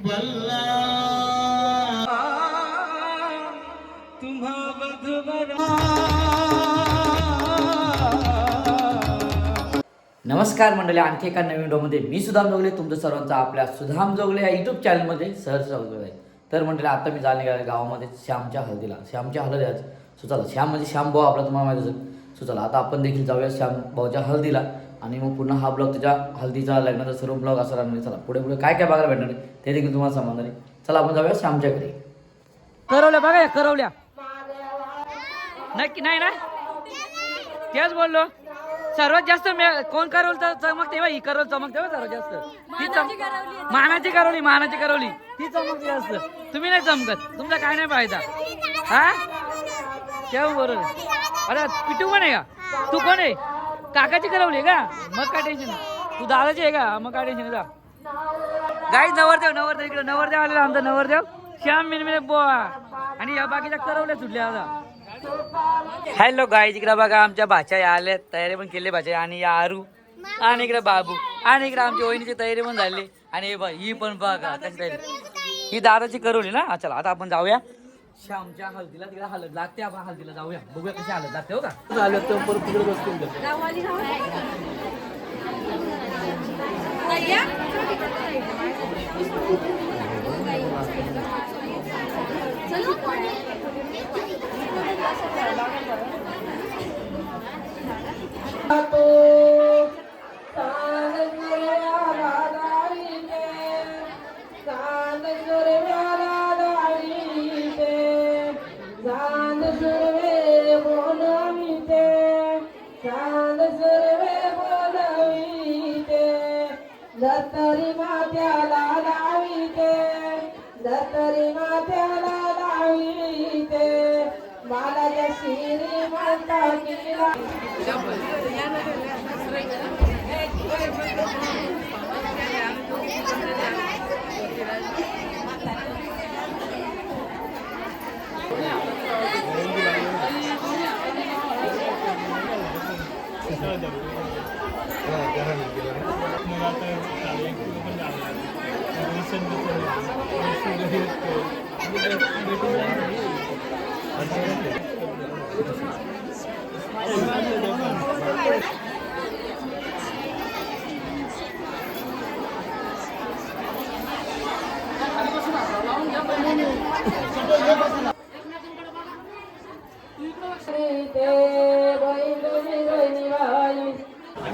नमस्कार मंडळी, आणखी एका नवीन व्हिडिओमध्ये मी सुधाम जोगले तुमचं सर्वांचं आपल्या सुधाम जोगले या यूट्यूब चॅनलमध्ये सहर्ष स्वागत आहे. तर मंडळी आता मी जाणे गेले गावामध्ये श्यामच्या हळदीला. श्यामच्या हळद आज सुचाला श्याम म्हणजे श्याम भाऊ आपला तुम्हाला माहिती असेल. सुचाला आता आपण देखील जाऊया श्याम भाऊच्या हळदीला आणि मग पुन्हा हा ब्लॉग त्याच्या हळदीचा लग्नाचा सर्व ब्लॉग असं राहणार. चला पुढे पुढे काय काय बघायला भेटणार आहे ते देखील तुम्हाला समजणार आहे. चला आपण जाऊया श्यामच्या घरी. करवल्या बघा, करवल्या नक्की नाही ना, तेच बोललो. सर्वात जास्त कोण करवल तर चमकते बा, ही करवल चमकते बा सर्वात जास्त. मानाची करवली ती चमकते जास्त. तुम्ही नाही चमकत, तुमचा काय नाही फायदा. हा तेव्हा बरोबर. अरे पिटू पण आहे का तू? कोण आहे? काकाची करवली का? मग काय टेन्शन. तू दादाची आहे का? मग काय टेन्शन. जा गाईच नवरदेव इकडे नवरदेव आलेला आमचा नवरदेव श्याम मिनमिने बोवा. आणि या बाकीच्या करवल्या सुटल्या आता. हॅलो गाईज, इकडे बघा आमच्या भाच्या आल्या, तयारी पण केली भाच्या. आणि या आरू आणि इकडे बाबू आणि इकडे आमच्या वहिनीची तयारी पण झाली. आणि ही पण बघा कशी तयारी. ही दादाची करवली ना. चला आता आपण जाऊया श्यामच्या हळदीला. तिकडे हळद लागते, आपण हळदीला जाऊया, बघूया कशी हळद लागते. हो का दत्तरी मात्याला लावीते बालाच्या शिरी म्हणता केला.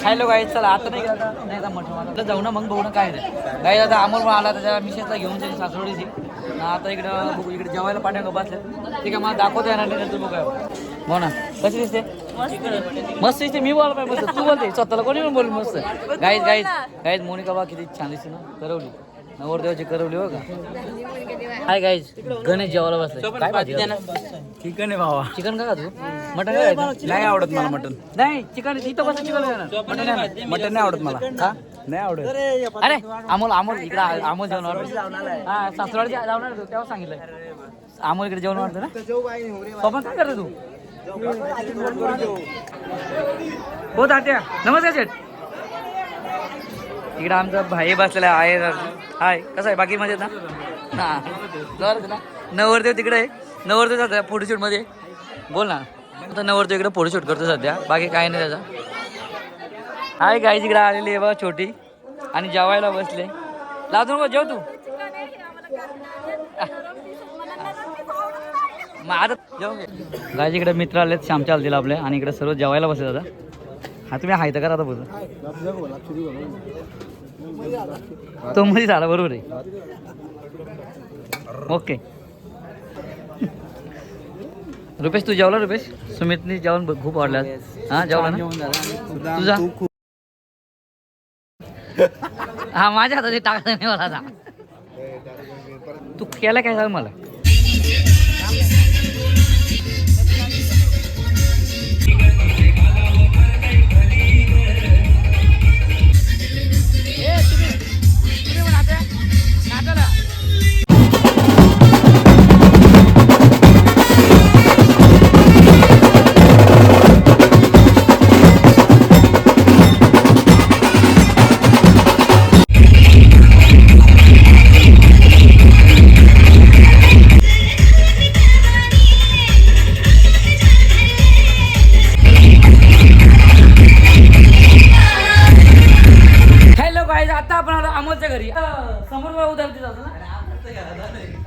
हॅलो गाईज, चला आता नाही का म्हटलं जाऊ ना, मग बघू ना काय नाही. गाईज आता अमोल पण आला, त्याच्या मिसेसला घेऊन जाईल सासवडीची. आता इकडे जेवायला पाठवून बसले. ठीक आहे, मला दाखवता येणार नाही तू बघा. हो ना, कशी दिसते? मस्त दिसते. मी बोला पाहिजे मस्त, तू बोलते स्वतःला कोणी पण बोल मस्त. गाईज मोनिका बा किती छान दिसते ना, करवली नवरदेवाची करवली. हो का हाय गाईज, गणेश जेवायला बसले. काय भाजी? चिकन आहे भावा. चिकन का तू? मटन काय? नाही आवडत मला मटन. नाही चिकन इथं बस. चिकन मटन नाही आवडत मला. का नाही आवडत? अरे अमोल इकडे अमोल जेवण वाटत. हा सासरवाडी जाऊन तेव्हा सांगितलं अमोल इकडे जेवण वाटतं ना. पप्पा काय करतो तू? हो तात्या नमस्कार शेठ. इकडे आमचा भाई बसलेला आहे. हाय कसं आहे? बाकी मजेत ना? हा ना. नवरदेव तिकडे आहे. नवरदेव सध्या फोटोशूट मध्ये. बोल ना. आता नवरदेव इकडे फोटोशूट करतो सध्या, बाकी काही नाही त्याचा. हाय गाईज, इकडे आलेली आहे बघा छोटी आणि जेवायला बसले. लाजू नको, जेव तू. मग आता जेव गाईज. इकडे मित्र आलेत श्यामच्या हळदीला आपले आणि इकडे सर्व जेवायला बसले दादा. हा तुम्ही हाय तर करा आता बोल. तो मध्ये झाला बरोबर आहे. ओके रुपेश तू जेवला? रुपेश सुमितनी जेवण खूप आवडलं. हा जेवला ना तुझा? हा माझ्या हातात टाकता नाही मला आता. तू केला काय सांग मला.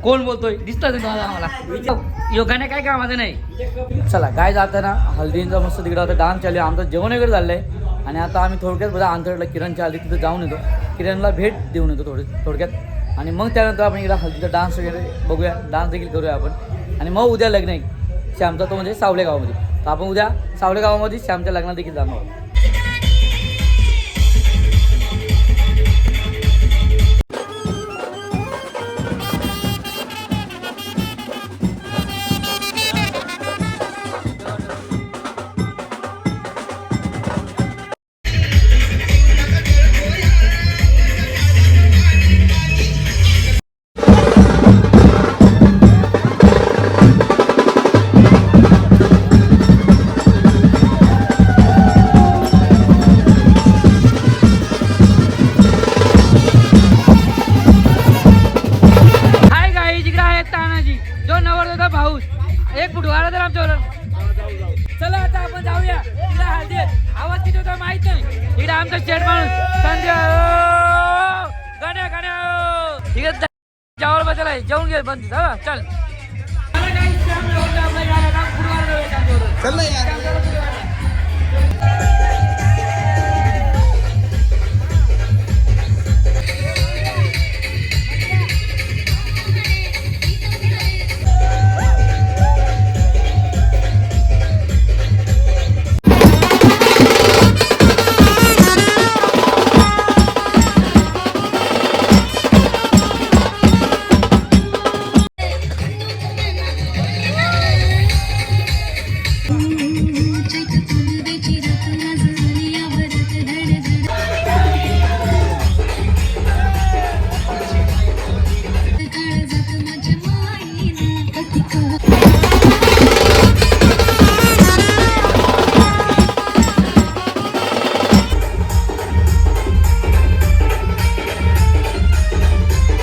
कोण बोलतोय दिसतात आम्हाला योगाने काय कामाचं नाही. चला काय जाताना हल्दींचा मस्त तिकडं आता डान्स चालू आहे. आमचं जेवण वगैरे झालंय आणि आता आम्ही थोडक्यात बघा अंतरला किरणच्या हल्दी तिथं जाऊन येतो. किरणला भेट देऊन येतो थोडक्यात आणि मग त्यानंतर आपण इकडं हल्दीचा डान्स वगैरे बघूया. डान्स देखील करूया आपण आणि मग उद्या लग्न आहे श्यामचा तो म्हणजे सावले गावामध्ये. तर आपण उद्या सावले गावामध्ये श्यामच्या लग्नात देखील जाणार आहोत. हाय गाई जिकडे आहे तानाजी जो नवरदेवचा भाऊस एक फुट आला तर आमच्यावर. चला आता आपण जाऊया तिला हळदी आवाज किती होता माहित नाही. इकडे आमचा शेट माणूस संध्या गाण्या गाण्या इकडे जेवायला बसायला आहे. जेवून घे बंद चल. चल ना यार.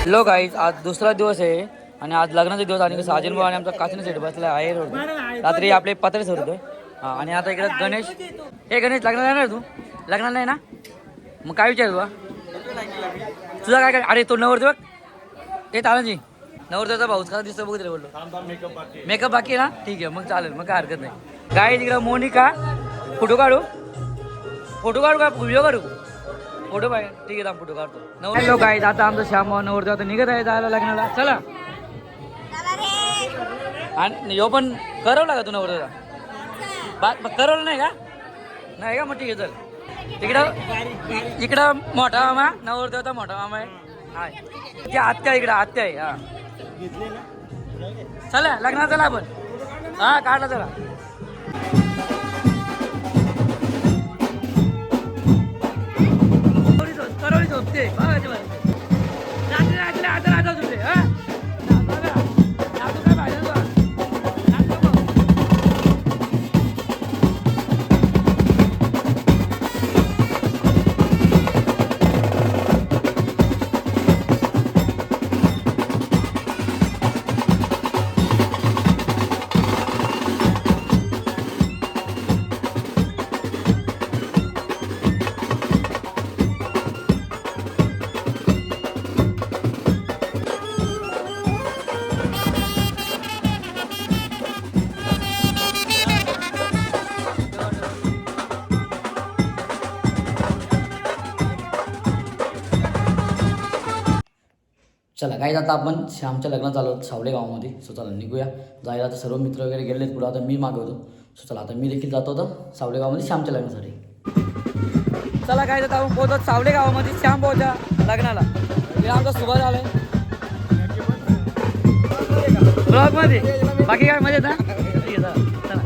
हॅलो गाईज आज दुसरा दिवस आहे आणि आज लग्नाचा दिवस आणि साजन भाऊ आणि आमचा काचीने सेट बसला आहे रोड. रात्री आपले पत्रे सोडतोय आणि आता इकडे गणेश. हे गणेश लग्नाला येणार तू? लग्नाला नाही ना मग काय विचार तुला तुझा काय? अरे तो नवरदेव ते तानाजी नवरदेवचा भाऊच कसा दिसतो बघ. बोललो मेकअप बाकी आहे ना. ठीक आहे मग चालेल मग काय हरकत नाही. गाईज इकडं मोनिका फोटो काढू का व्हिडिओ काढू? फोटो पाहिजे ठीक आहे फोटो काढतो. हॅलो गाईज आता आमचं श्याम नवरदेव आता निघत आहे जायला लग्नाला. चला आणि यो पण करवला का तू नवरदेवला? करवलं नाही का? नाही का मग ठीक आहे चल. इकडं मोठा मामा नवरदेवचा मोठा मामा आहे. ते आत्या इकडं आत्या आहे. हा चला लग्नाला चला आपण. हा काढला चला. करवली झोपते रात्री रात्री आता राजा झोपते. हा काय पाहिजे तुला? चला काय आता आपण श्यामच्या लग्नात चालू सावले गावामध्ये. सो चला निघूया जायला. आता सर्व मित्र वगैरे गेलेत पुढं. आता मी मागवतो. सो चला आता मी देखील जातो होतं सावले गावामध्ये श्यामच्या लग्नासाठी. चला काय आता आपण पोहोचत सावले गावामध्ये श्याम भाऊच्या लग्नाला. हे आमचा सुभाष झालाय ब्लॉगमध्ये. बाकी काय मजेत ना? ठीक आहे चला.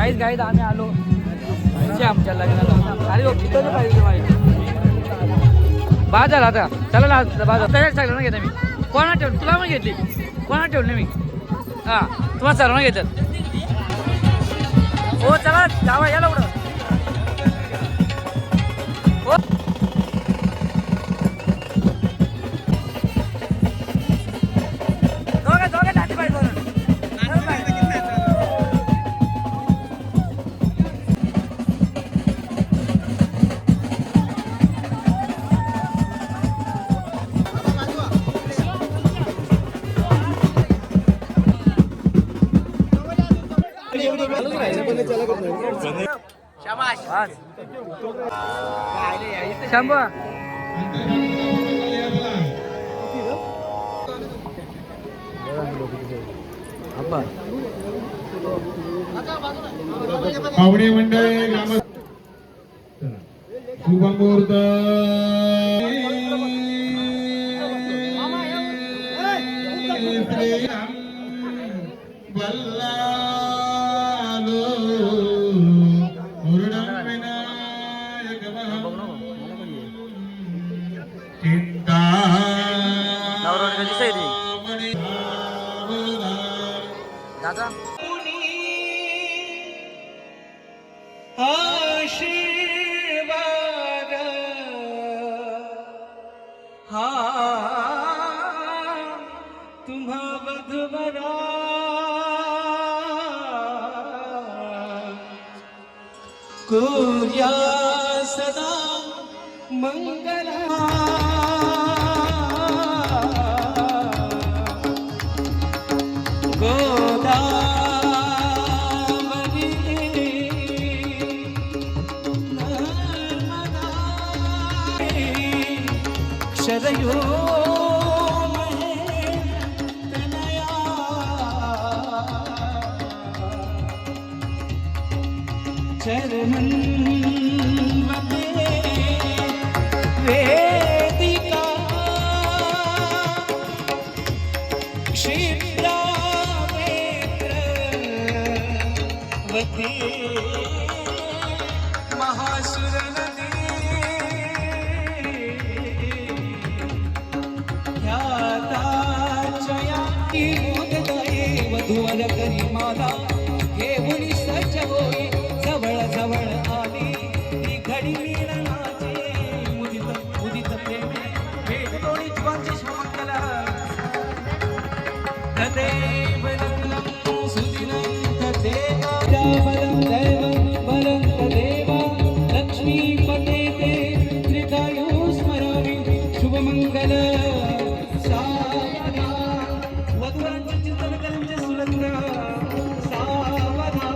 काहीच गाईत आम्ही आलो आमच्या लग्नाला. अरे तिथं पाहिजे माहिती बाजार आता चला ना बाजार तयार सांगलं ना घेता मी. कोणा ठेवलं तुला पण घेतली कोणा ठेवलं मी हां तुम्हाला सर्वांना घेतात. हो चला जावा या लवकर. हो दोघे दोघे टाटी पाहिजे म्हणून. शंभू पावणे मंडळी ग्राम शुभमुहूर्त चिंता दादा आशीर्वाद हा तुम्हा वधुवरा कोर्या सदा मंगला गोदावरी नर्मदा शरयो तनया चरणन वेदिका क्षिप्रा वती महासुर नदी ख्याता की मोददाये वधूवर करी माला घेऊन सज्ज होई जवळ जवळ आली ती घडी मिलनाची मुदित मुदित प्रेमे भेट दोन्ही जीवांची श्रमंगला तदेव लग्नं सुदिनं तदेव बलं दैवं बलं तदेव लक्ष्मीपते ते त्रिकायो स्मरामि शुभमंगल सावधान वधूवरांचे चिंतन करांचे सुलग्न सावधान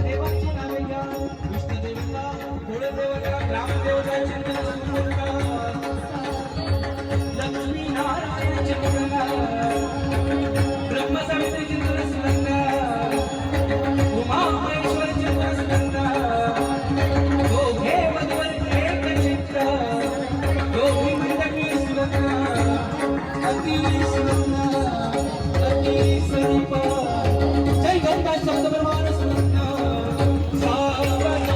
देवाची नावे घ्या विष्णुदेवता कुळदेवता ग्रामदेवता चिंतन सुलग्न लक्ष्मी नारायण चिंतन ब्रह्मसावित्री चिंतन सुलग्न उमा महेश्वर चिंतन सुलग्न दोघे वधूवर एक चित्र दोघी मंडळी सुलग्न अति सुलग्न अति समीप जय गंगा शब्द ब्रह्मांड सुलग्न सावधान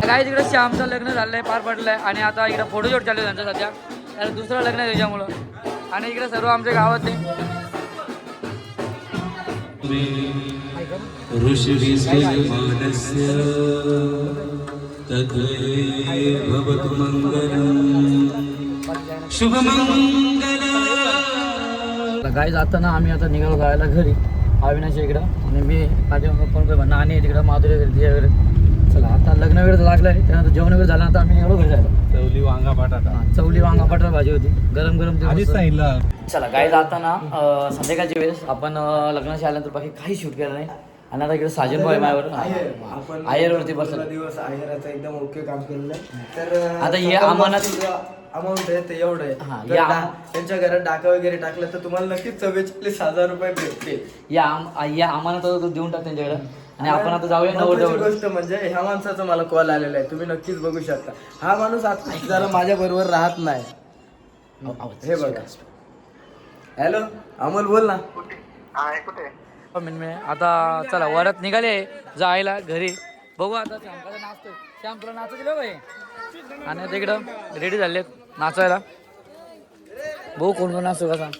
काय तिकडे श्यामचं लग्न झालंय पार पडलंय आणि आता इकडे फोटोशूट चालू आहे त्यांचं सध्या. त्याला दुसरं लग्न आहे त्याच्यामुळं आणि इकडे सर्व आमच्या गावातले भवतु मंगलम शुभमंगल. गाईज आता ना आम्ही आता निघालो जायला घरी अविनाशी इकडं आणि मी माझ्या पण म्हणणं आणि तिकडं माधुरी वगैरे वगैरे. चला आता लग्न वगैरे लागलं आहे त्यानंतर जेवण वगैरे झालं आता आम्ही निघालो घरी जायला. चवली वांगा बटाटा चवली वांगा बटाटा भाजी होती गरम गरम आधीच सांगितलं. चला गाईज आता ना संध्याकाळच्या वेळेस आपण लग्नाशी आल्यानंतर बाकी काही शूट केलं नाही आणि आता इकडे साजन भाई माझ्यावर आयरवरती बसला दिवस आहेराचं एकदम ओके काम केलेलं आहे. तर आता हे आम्हाला अमाऊंट आहे ते एवढं हा, आहे. या त्यांच्या घरात डाका वगैरे टाकलं तर तुम्हाला नक्कीच 44,000 रुपये भेटतील. या आम्हाला तर देऊन टाक त्यांच्याकडे आणि आपण आता जाऊया महत्त्वाची नवर गोष्ट म्हणजे ह्या माणसाचा मला कॉल आलेला आहे, तुम्ही नक्कीच बघू शकता. हा माणूस आता जरा माझ्या बरोबर राहत नाही. हे बघा. हॅलो अमोल बोल ना. आता चला वरात निघाले जायला घरी बघू आता श्यामकाचा नाचतोय श्याम तुला नाचू दिलं बाई आणि आता इकडं रेडी झाले नाचायला बघू कोण कोण नाचतो का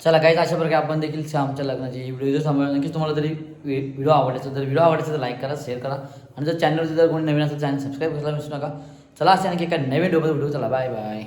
चला काहीच अशा प्रकारे आपण देखील आमच्या लग्नाची व्हिडिओ सांभाळून नक्कीच तुम्हाला तरी व्हिडिओ आवडायचा तर व्हिडिओ आवडायचा तर लाईक करा शेअर करा आणि जर चॅनलवरती जर कोणी नवीन असेल चॅनल सबस्क्राईब करायला विसरू नका. चला असे आणखी एका नवीन व्हिडिओ चला बाय बाय.